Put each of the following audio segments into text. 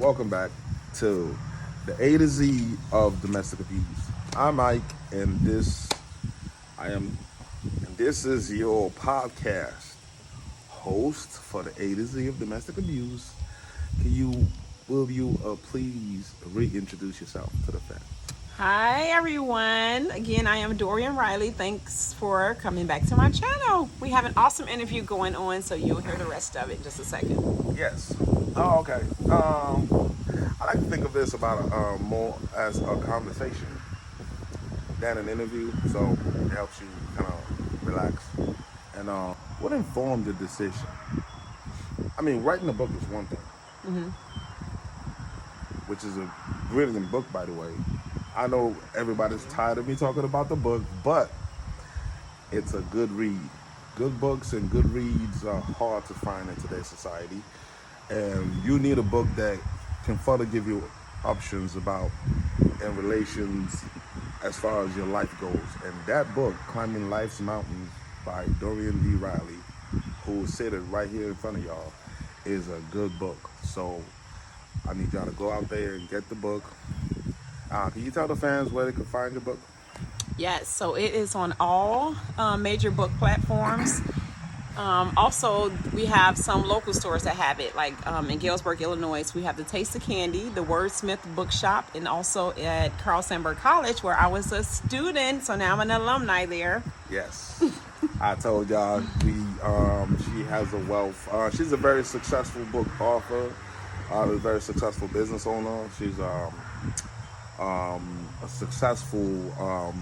Welcome back to the A to Z of domestic abuse. I'm Ike, and I am, and this is your podcast host for the A to Z of domestic abuse. Can you, will you please reintroduce yourself to the fans? Hi, everyone. Again, I am Dorian Riley. Thanks for coming back to my channel. We have an awesome interview going on, so you'll hear the rest of it in just a second. Yes. Oh, okay. I like to think of this about more as a conversation than an interview, so it helps you kind of relax. And what informed the decision? I mean, writing a book is one thing, which is a brilliant book, by the way. I know everybody's tired of me talking about the book, but it's a good read. Good books and good reads are hard to find in today's society, and you need a book that can further give you options about and relations as far as your life goes. And that book, Climbing Life's Mountains by Dorian D. Riley, who said it right here in front of y'all, is a good book. So I need y'all to go out there and get the book. Can you tell the fans where they can find your book? Yes, so it is on all major book platforms. Also, we have some local stores that have it, like in Galesburg, Illinois. We have the Taste of Candy, the Wordsmith Bookshop, and also at Carl Sandburg College, where I was a student. So now I'm an alumni there. Yes. I told y'all she has a wealth. She's a very successful book author, a very successful business owner. She's a successful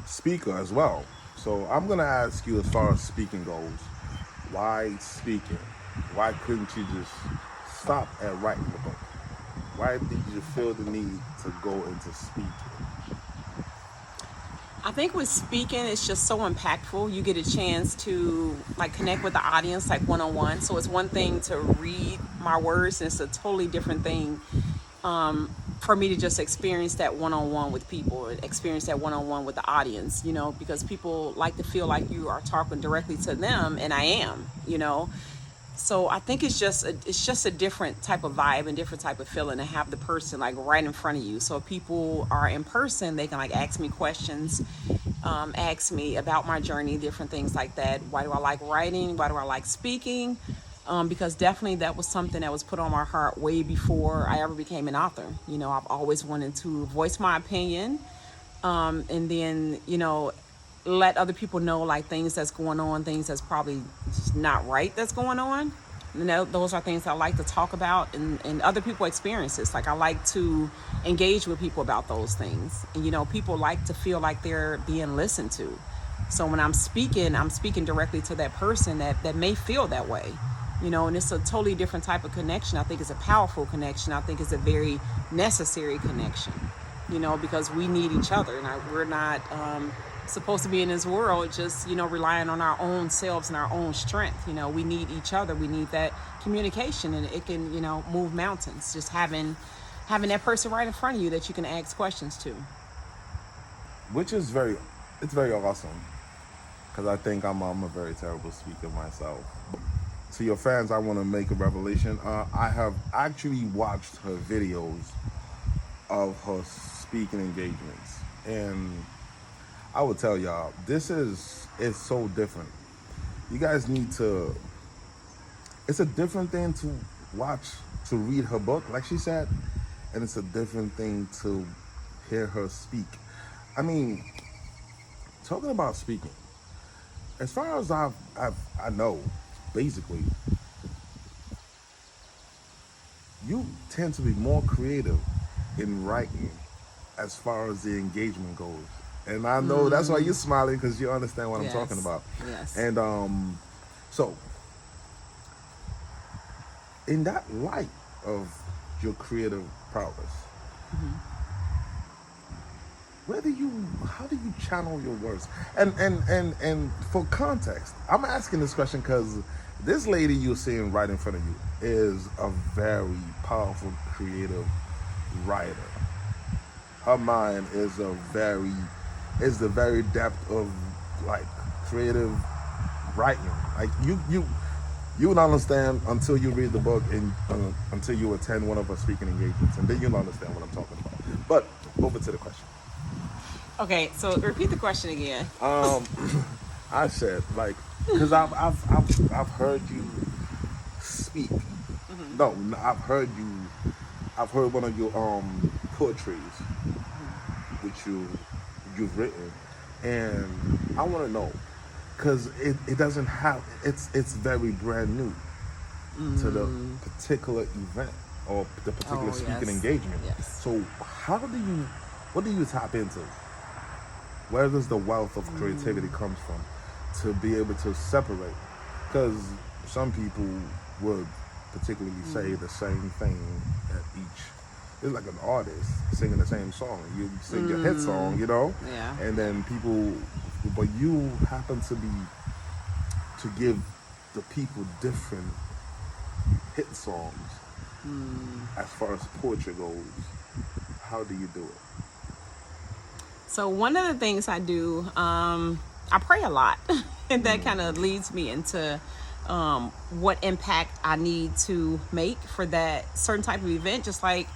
speaker as well. So I'm gonna ask you, as far as speaking goes, why speaking? Why couldn't you just stop at writing the book? Why did you feel the need to go into speaking? I think with speaking, it's just so impactful. You get a chance to like connect with the audience, like one-on-one. So it's one thing to read my words, and it's a totally different thing for me to just experience that one-on-one with people, experience that one-on-one with the audience, because people like to feel like you are talking directly to them, and I am. So I think it's just a different type of vibe and different type of feeling to have the person like right in front of you. So if people are in person, they can like ask me questions, ask me about my journey, different things like that. Why do I like writing? Why do I like speaking? Because definitely that was something that was put on my heart way before I ever became an author. I've always wanted to voice my opinion, and then, let other people know like things that's going on, things that's probably just not right that's going on. Those are things I like to talk about, and other people experiences. Like I like to engage with people about those things. And, people like to feel like they're being listened to. So when I'm speaking directly to that person that may feel that way. And it's a totally different type of connection. I think it's a powerful connection. I think it's a very necessary connection, because we need each other. And we're not supposed to be in this world just, relying on our own selves and our own strength. We need each other. We need that communication, and it can, move mountains. Just having that person right in front of you that you can ask questions to. Which is it's very awesome, because I think I'm a very terrible speaker myself. To your fans, I want to make a revelation. I have actually watched her videos of her speaking engagements, and I will tell y'all, it's so different. You guys need to. It's a different thing to read her book, like she said, and it's a different thing to hear her speak. I mean, talking about speaking, as far as I know, basically, you tend to be more creative in writing as far as the engagement goes. And I know that's why you're smiling, because you understand what I'm talking about. Yes. And so, in that light of your creative prowess, how do you channel your words? And for context, I'm asking this question because this lady you're seeing right in front of you is a very powerful, creative writer. Her mind is the very depth of like creative writing. Like You'll understand until you read the book and until you attend one of our speaking engagements, and then you'll understand what I'm talking about. But over to the question. Okay, so repeat the question again. I said like, because I've heard you speak. No, I've heard you. I've heard one of your poetries, which you've written, and I want to know because it doesn't have it's very brand new to the particular event or the particular Oh, speaking yes. engagement. Yes. So what do you tap into? Where does the wealth of creativity comes from to be able to separate? Because some people would particularly say the same thing at each. It's like an artist singing the same song. You sing your hit song, Yeah. and then people, but you happen to give the people different hit songs as far as poetry goes. How do you do it? So one of the things I do, I pray a lot, and that kind of leads me into what impact I need to make for that certain type of event. Just like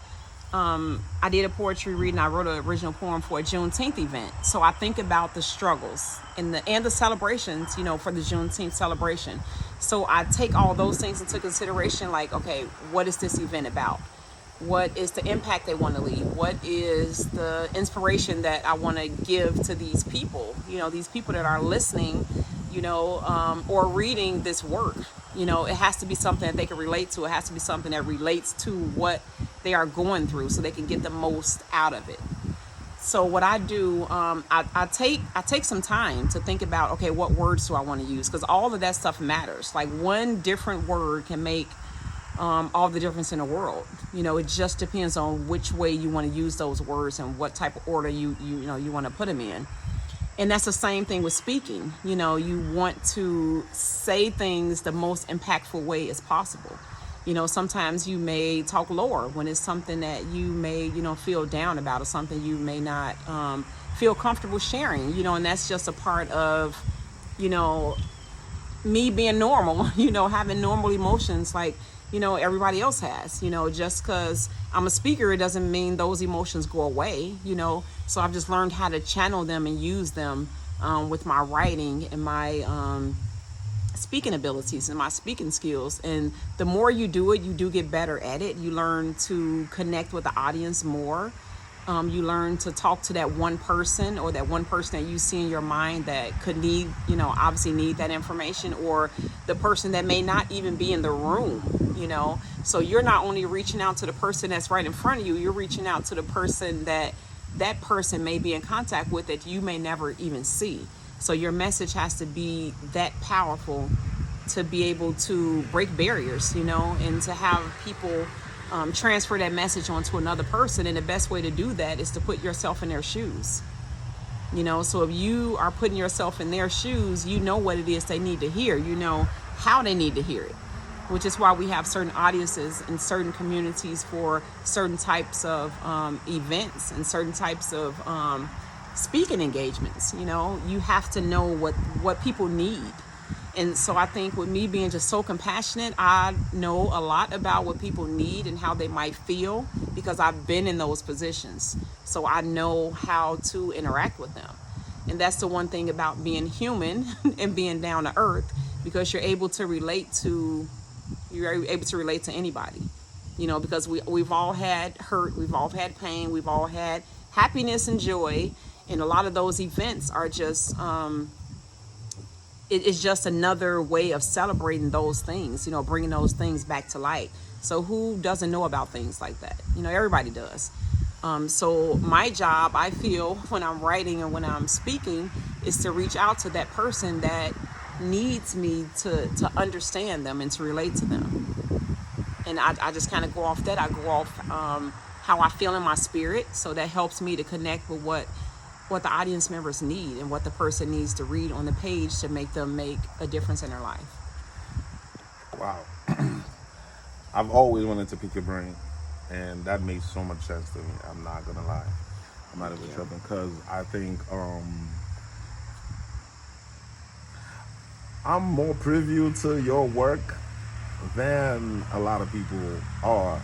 I did a poetry reading, I wrote an original poem for a Juneteenth event. So I think about the struggles and the celebrations, for the Juneteenth celebration. So I take all those things into consideration. Like, okay, what is this event about? What is the impact they want to leave? What is the inspiration that I want to give to these people? These people that are listening, or reading this work. It has to be something that they can relate to. It has to be something that relates to what they are going through, so they can get the most out of it. So what I do, I take some time to think about, okay, what words do I want to use? Because all of that stuff matters. Like one different word can make all the difference in the world. It just depends on which way you want to use those words and what type of order you want to put them in. And that's the same thing with speaking. You want to say things the most impactful way as possible. Sometimes you may talk lower when it's something that you may, feel down about, or something you may not feel comfortable sharing, and that's just a part of, me being normal, having normal emotions like, everybody else has. Just because I'm a speaker, it doesn't mean those emotions go away, So I've just learned how to channel them and use them with my writing and my speaking abilities and my speaking skills. And the more you do it, you do get better at it. You learn to connect with the audience more. You learn to talk to that one person, or that one person that you see in your mind that could need, obviously need that information, or the person that may not even be in the room, So you're not only reaching out to the person that's right in front of you, you're reaching out to the person that person may be in contact with that you may never even see. So your message has to be that powerful to be able to break barriers, and to have people transfer that message onto another person. And the best way to do that is to put yourself in their shoes. So if you are putting yourself in their shoes, you know what it is they need to hear. You know how they need to hear it, which is why we have certain audiences in certain communities for certain types of events and certain types of speaking engagements. You have to know what people need. And so I think with me being just so compassionate, I know a lot about what people need and how they might feel, because I've been in those positions. So I know how to interact with them. And that's the one thing about being human and being down to earth, because you're able to relate to anybody, because we've all had hurt, we've all had pain, we've all had happiness and joy. And a lot of those events are just, it's just another way of celebrating those things, bringing those things back to light. So who doesn't know about things like that? Everybody does. So my job, I feel, when I'm writing and when I'm speaking, is to reach out to that person that needs me to understand them and to relate to them. And I just kind of go off that. I go off how I feel in my spirit. So that helps me to connect with what the audience members need and what the person needs to read on the page to make them make a difference in their life. Wow. I've always wanted to pick your brain, and that makes so much sense to me. I'm not gonna lie. I'm not even tripping, because I think I'm more privy to your work than a lot of people are.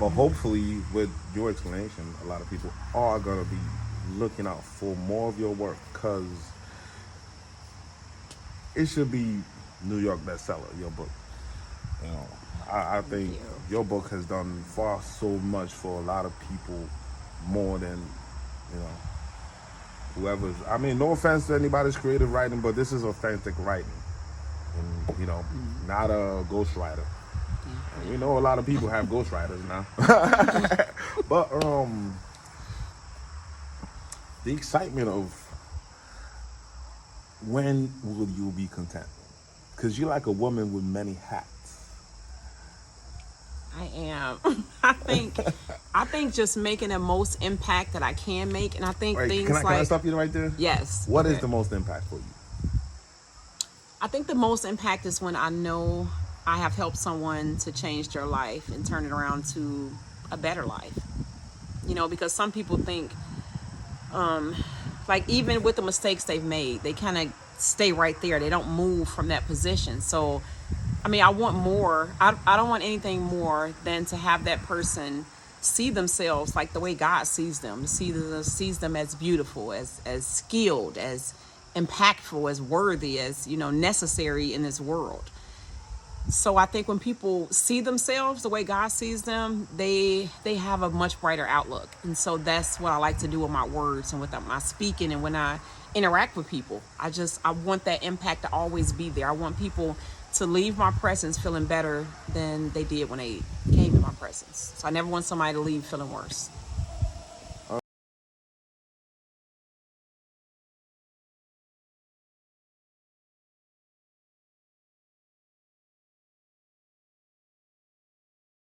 But hopefully, with your explanation, a lot of people are gonna be looking out for more of your work because it should be New York bestseller. Your book, you know, I Thank think you. your book has done far so much for a lot of people, more than you know whoever's. I mean, no offense to anybody's creative writing, but this is authentic writing, and not a ghostwriter. And we know a lot of people have ghostwriters now, but the excitement of when will you be content? Because you're like a woman with many hats. I am. I think just making the most impact that I can make, and I think Right? things Can I like stop you right there? yes. What is Okay. the most impact for you? I think the most impact is when I know I have helped someone to change their life and turn it around to a better life. Because some people think, like, even with the mistakes they've made, they kind of stay right there. They don't move from that position. So, I mean, I want more. I don't want anything more than to have that person see themselves like the way God sees them, sees them as beautiful, as skilled, as impactful, as worthy, as, necessary in this world. So I think when people see themselves the way God sees them, they have a much brighter outlook. And so that's what I like to do with my words and with my speaking and when I interact with people. I want that impact to always be there. I want people to leave my presence feeling better than they did when they came to my presence. So I never want somebody to leave feeling worse.